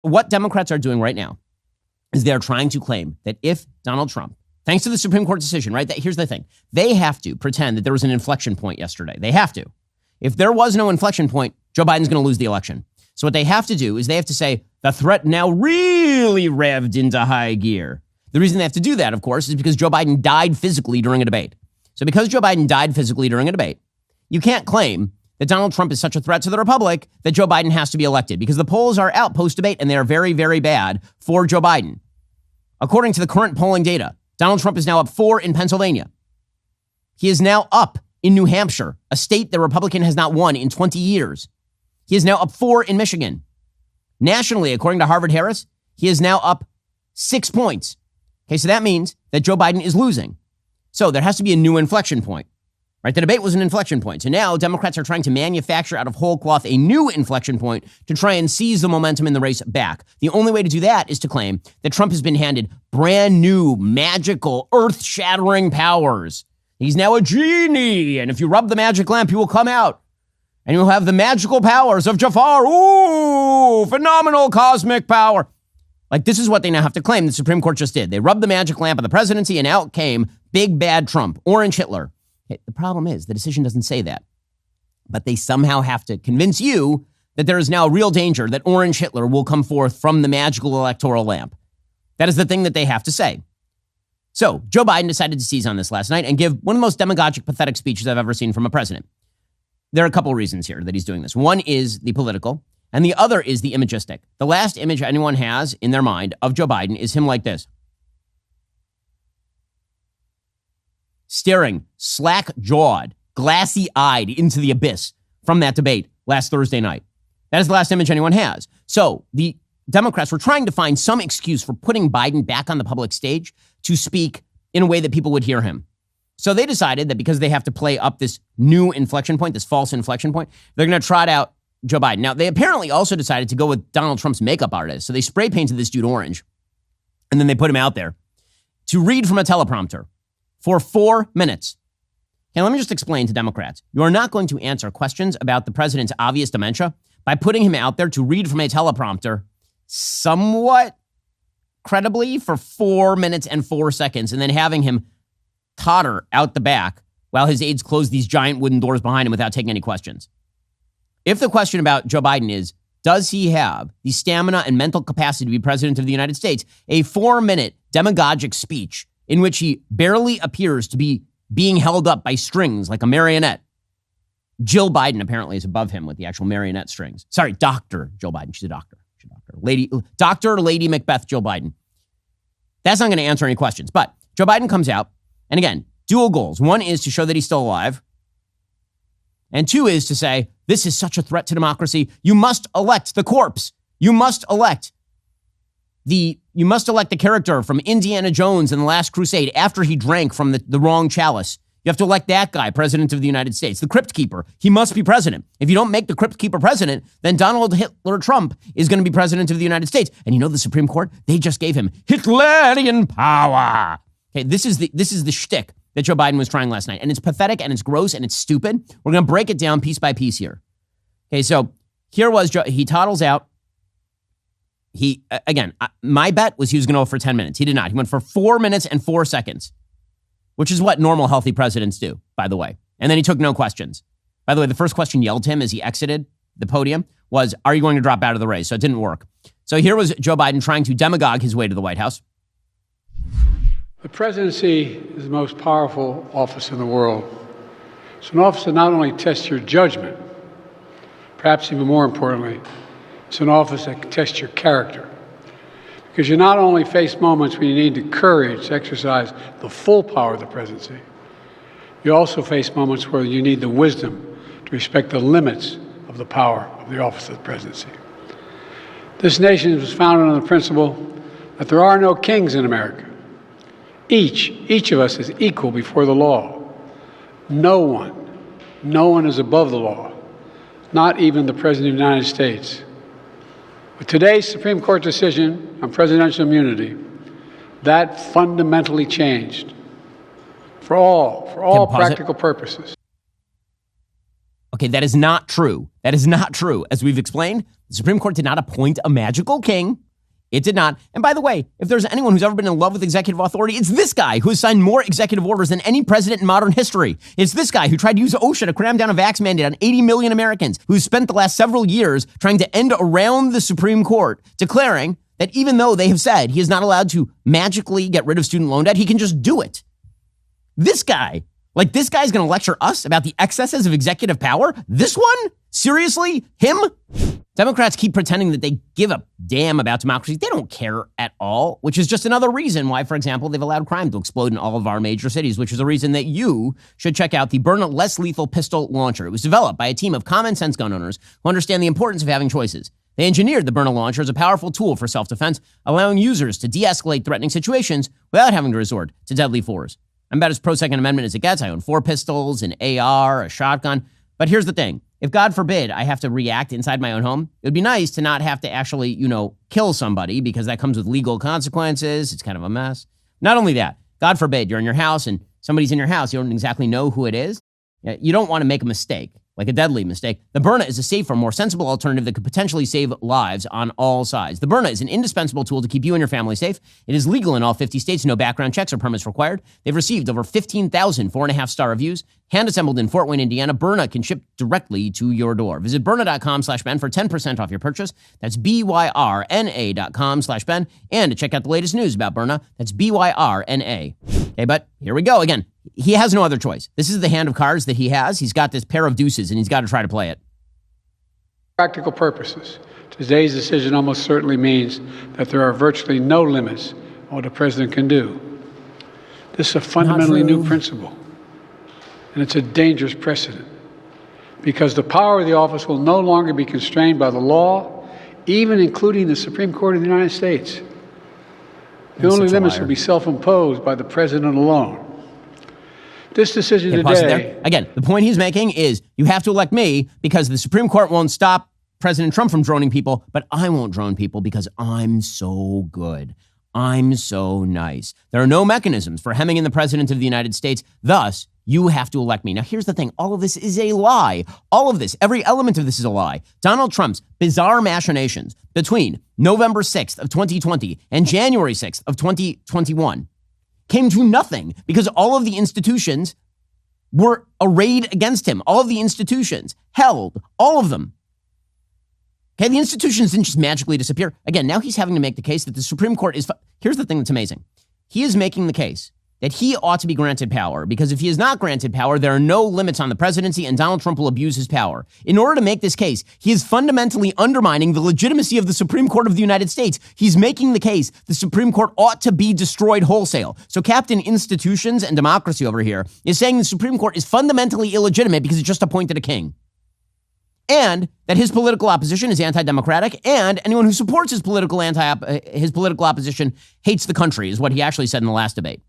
what Democrats are doing right now is they're trying to claim that if Donald Trump, thanks to the Supreme Court decision, right? That here's the thing. They have to pretend that there was an inflection point yesterday. They have to. If there was no inflection point, Joe Biden's going to lose the election. So what they have to do is they have to say the threat now really revved into high gear. The reason they have to do that, of course, is because Joe Biden died physically during a debate. So because Joe Biden died physically during a debate, you can't claim that Donald Trump is such a threat to the Republic that Joe Biden has to be elected, because the polls are out post-debate and they are very, very bad for Joe Biden. According to the current polling data, Donald Trump is now up 4 in Pennsylvania. He is now up in New Hampshire, a state the Republican has not won in 20 years. He is now up 4 in Michigan. Nationally, according to Harvard-Harris, he is now up 6 points. Okay, so that means that Joe Biden is losing. So there has to be a new inflection point, right? The debate was an inflection point. So now Democrats are trying to manufacture out of whole cloth a new inflection point to try and seize the momentum in the race back. The only way to do that is to claim that Trump has been handed brand new, magical, earth-shattering powers. He's now a genie, and if you rub the magic lamp, he will come out, and you'll have the magical powers of Jafar. Ooh, phenomenal cosmic power. Like, this is what they now have to claim. The Supreme Court just did. They rubbed the magic lamp of the presidency, and out came big bad Trump, Orange Hitler. Okay, the problem is the decision doesn't say that, but they somehow have to convince you that there is now a real danger that Orange Hitler will come forth from the magical electoral lamp. That is the thing that they have to say. So Joe Biden decided to seize on this last night and give one of the most demagogic, pathetic speeches I've ever seen from a president. There are a couple of reasons here that he's doing this. One is the political, and the other is the imagistic. The last image anyone has in their mind of Joe Biden is him like this, staring slack-jawed, glassy-eyed into the abyss from that debate last Thursday night. That is the last image anyone has. So the Democrats were trying to find some excuse for putting Biden back on the public stage to speak in a way that people would hear him. So they decided that because they have to play up this new inflection point, this false inflection point, they're going to trot out Joe Biden. Now, they apparently also decided to go with Donald Trump's makeup artist. So they spray painted this dude orange, and then they put him out there to read from a teleprompter for 4 minutes. And let me just explain to Democrats. You are not going to answer questions about the president's obvious dementia by putting him out there to read from a teleprompter somewhat credibly for 4 minutes and 4 seconds, and then having him totter out the back while his aides close these giant wooden doors behind him without taking any questions. If the question about Joe Biden is, does he have the stamina and mental capacity to be president of the United States, a 4-minute demagogic speech in which he barely appears to be being held up by strings like a marionette. Jill Biden apparently is above him with the actual marionette strings. Sorry, Dr. Jill Biden. She's a doctor. Dr. Lady Macbeth Jill Biden. That's not going to answer any questions. But Joe Biden comes out, and again, dual goals. One is to show that he's still alive. And 2 is to say, this is such a threat to democracy. You must elect the corpse. You must elect the character from Indiana Jones in The Last Crusade after he drank from the wrong chalice. You have to elect that guy president of the United States, the Crypt Keeper. He must be president. If you don't make the Crypt Keeper president, then Donald Hitler Trump is going to be president of the United States. And you know the Supreme Court? They just gave him Hitlerian power. Okay, this is the shtick that Joe Biden was trying last night. And it's pathetic and it's gross and it's stupid. We're going to break it down piece by piece here. Okay, so here was Joe. He toddles out. My bet was he was going to go for 10 minutes. He did not. He went for 4 minutes and 4 seconds, which is what normal, healthy presidents do, by the way. And then he took no questions. By the way, the first question yelled to him as he exited the podium was, are you going to drop out of the race? So it didn't work. So here was Joe Biden trying to demagogue his way to the White House. The presidency is the most powerful office in the world. It's an office that not only tests your judgment, perhaps even more importantly, it's an office that can test your character. Because you not only face moments when you need the courage to exercise the full power of the presidency, you also face moments where you need the wisdom to respect the limits of the power of the office of the presidency. This nation was founded on the principle that there are no kings in America. Each of us is equal before the law. No one is above the law, not even the President of the United States. With today's Supreme Court decision on presidential immunity, that fundamentally changed for all practical purposes. Okay, that is not true. That is not true. As we've explained, the Supreme Court did not appoint a magical king. It did not. And by the way, if there's anyone who's ever been in love with executive authority, it's this guy who has signed more executive orders than any president in modern history. It's this guy who tried to use OSHA to cram down a vax mandate on 80 million Americans, who spent the last several years trying to end around the Supreme Court, declaring that even though they have said he is not allowed to magically get rid of student loan debt, he can just do it. This guy's going to lecture us about the excesses of executive power? This one? Seriously? Him? Democrats keep pretending that they give a damn about democracy. They don't care at all, which is just another reason why, for example, they've allowed crime to explode in all of our major cities, which is a reason that you should check out the Byrna Less Lethal Pistol Launcher. It was developed by a team of common sense gun owners who understand the importance of having choices. They engineered the Byrna launcher as a powerful tool for self-defense, allowing users to de-escalate threatening situations without having to resort to deadly force. I'm about as pro-Second Amendment as it gets. I own 4 pistols, an AR, a shotgun. But here's the thing. If, God forbid, I have to react inside my own home, it would be nice to not have to actually, kill somebody, because that comes with legal consequences. It's kind of a mess. Not only that, God forbid, you're in your house and somebody's in your house. You don't exactly know who it is. You don't want to make a mistake, like a deadly mistake. The Byrna is a safer, more sensible alternative that could potentially save lives on all sides. The Byrna is an indispensable tool to keep you and your family safe. It is legal in all 50 states, no background checks or permits required. They've received over 15,000 4.5-star reviews. Hand-assembled in Fort Wayne, Indiana, Byrna can ship directly to your door. Visit Byrna.com/Ben for 10% off your purchase. That's BYRNA.com/Ben. And to check out the latest news about Byrna, that's BYRNA. Okay, but here we go again. He has no other choice. This is the hand of cards that he has. He's got this pair of deuces, and he's got to try to play it. Practical purposes, today's decision almost certainly means that there are virtually no limits on what a president can do. This is a fundamentally new principle, and it's a dangerous precedent, because the power of the office will no longer be constrained by the law, even including the Supreme Court of the United States. The only limits will be self-imposed by the president alone. This decision today... Again, the point he's making is you have to elect me because the Supreme Court won't stop President Trump from droning people, but I won't drone people because I'm so good. I'm so nice. There are no mechanisms for hemming in the president of the United States. Thus, you have to elect me. Now, here's the thing. All of this is a lie. All of this, every element of this is a lie. Donald Trump's bizarre machinations between November 6th of 2020 and January 6th of 2021 came to nothing because all of the institutions were arrayed against him. All of the institutions held, all of them. Okay, the institutions didn't just magically disappear. Again, now he's having to make the case that the Supreme Court is... Here's the thing that's amazing. He is making the case that he ought to be granted power because if he is not granted power, there are no limits on the presidency and Donald Trump will abuse his power. In order to make this case, he is fundamentally undermining the legitimacy of the Supreme Court of the United States. He's making the case the Supreme Court ought to be destroyed wholesale. So Captain Institutions and Democracy over here is saying the Supreme Court is fundamentally illegitimate because it just appointed a king. And that his political opposition is anti-democratic, and anyone who supports his political opposition hates the country, is what he actually said in the last debate.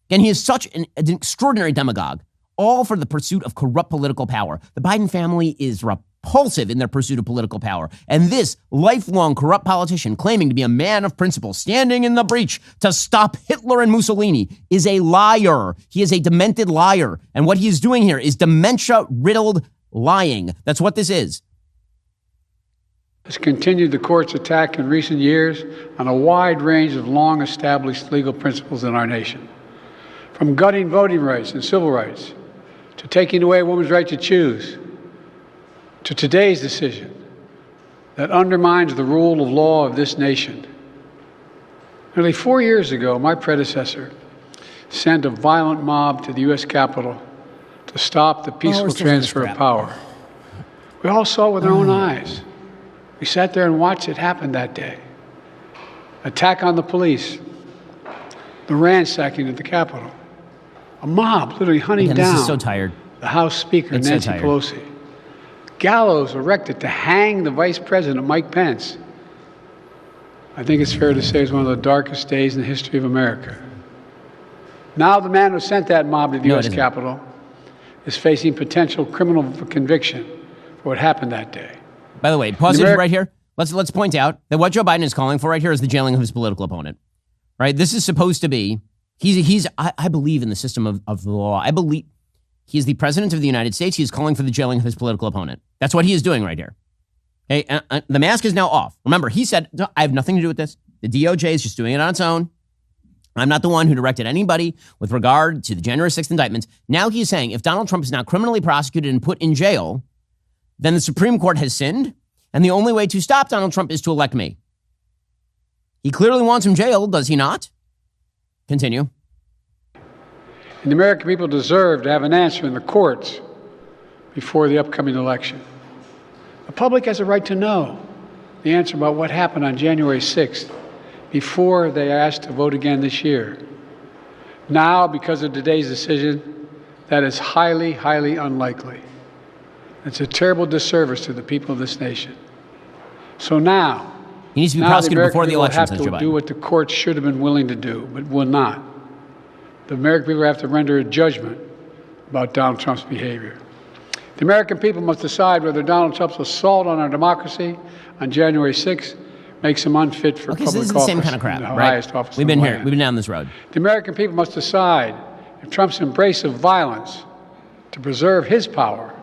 And he is such an extraordinary demagogue, all for the pursuit of corrupt political power. The Biden family is repulsive in their pursuit of political power. And this lifelong corrupt politician claiming to be a man of principle, standing in the breach to stop Hitler and Mussolini, is a liar. He is a demented liar. And what he is doing here is dementia-riddled lying. That's what this is. Has continued the court's attack in recent years on a wide range of long-established legal principles in our nation. From gutting voting rights and civil rights, to taking away a woman's right to choose, to today's decision that undermines the rule of law of this nation. Nearly 4 years ago, my predecessor sent a violent mob to the U.S. Capitol to stop the peaceful transfer of power. We all saw it with our own eyes. We sat there and watched it happen that day. Attack on the police, the ransacking of the Capitol. A mob literally hunting down this is so tired. The House Speaker, Nancy Pelosi. Gallows erected to hang the Vice President, Mike Pence. I think it's fair to say it's one of the darkest days in the history of America. Now the man who sent that mob to the U.S. Capitol is facing potential criminal conviction for what happened that day. By the way, pause it right here. Let's point out that what Joe Biden is calling for right here is the jailing of his political opponent. Right? This is supposed to be, I believe in the system of the law. I believe He is the president of the United States. He is calling for the jailing of his political opponent. That's what he is doing right here. Okay, the mask is now off. Remember, he said, I have nothing to do with this. The DOJ is just doing it on its own. I'm not the one who directed anybody with regard to the January 6th indictments. Now he is saying if Donald Trump is not criminally prosecuted and put in jail, then the Supreme Court has sinned, and the only way to stop Donald Trump is to elect me. He clearly wants him jailed, does he not? Continue. And the American people deserve to have an answer in the courts before the upcoming election. The public has a right to know the answer about what happened on January 6th before they are asked to vote again this year. Now, because of today's decision, that is highly, highly unlikely. It's a terrible disservice to the people of this nation. So now, he needs to be prosecuted before the election, says Joe Biden. Have to do what the courts should have been willing to do, but will not. The American people have to render a judgment about Donald Trump's behavior. The American people must decide whether Donald Trump's assault on our democracy on January 6th makes him unfit for public office. So this is the same kind of crap, right? We've been here. We've been down this road. The American people must decide if Trump's embrace of violence to preserve his power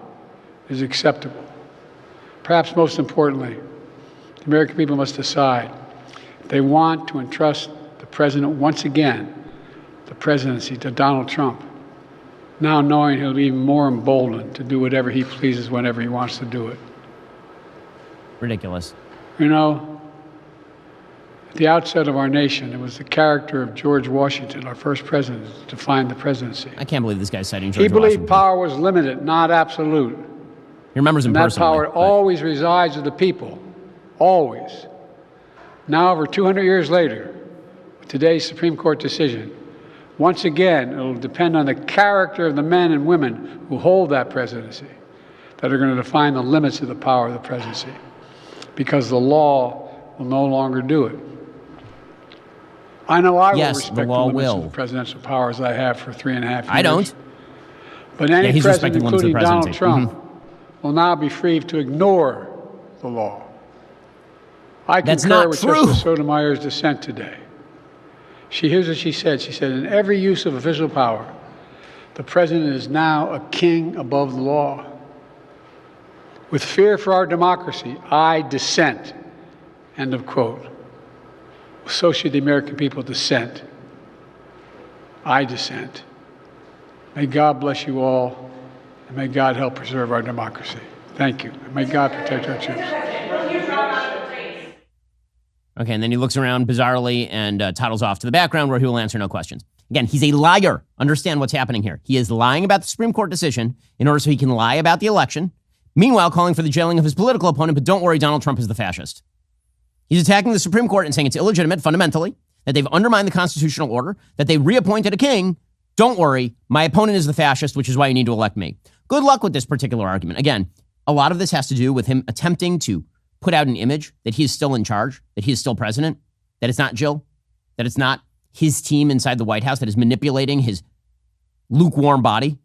is acceptable. Perhaps most importantly, the American people must decide if they want to entrust the president once again, the presidency, to Donald Trump, now knowing he'll be even more emboldened to do whatever he pleases whenever he wants to do it. Ridiculous. You know, at the outset of our nation, it was the character of George Washington, our first president, that defined the presidency. I can't believe this guy's citing George Washington. He believed power was limited, not absolute. He remembers him personally. And that power always resides with the people. Always. Now, over 200 years later, with today's Supreme Court decision, once again, it will depend on the character of the men and women who hold that presidency that are going to define the limits of the power of the presidency, because the law will no longer do it. I know I will respect the limits of the presidential powers I have for 3.5 years. I don't. But any president, including Donald Trump, will now be free to ignore the law. I concur with Justice Sotomayor's dissent today. Here's what she said. She said, in every use of official power, the president is now a king above the law. With fear for our democracy, I dissent. End of quote. So should the American people dissent. I dissent. May God bless you all, and may God help preserve our democracy. Thank you. And may God protect our troops. Okay, and then he looks around bizarrely and toddles off to the background where he will answer no questions. Again, he's a liar. Understand what's happening here. He is lying about the Supreme Court decision in order so he can lie about the election, meanwhile calling for the jailing of his political opponent, but don't worry, Donald Trump is the fascist. He's attacking the Supreme Court and saying it's illegitimate fundamentally, that they've undermined the constitutional order, that they reappointed a king. Don't worry, my opponent is the fascist, which is why you need to elect me. Good luck with this particular argument. Again, a lot of this has to do with him attempting to put out an image that he is still in charge, that he is still president, that it's not Jill, that it's not his team inside the White House that is manipulating his lukewarm body.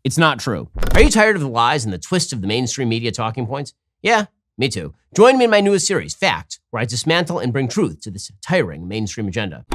It's not true. Are you tired of the lies and the twists of the mainstream media talking points? Yeah, me too. Join me in my newest series, Fact, where I dismantle and bring truth to this tiring mainstream agenda.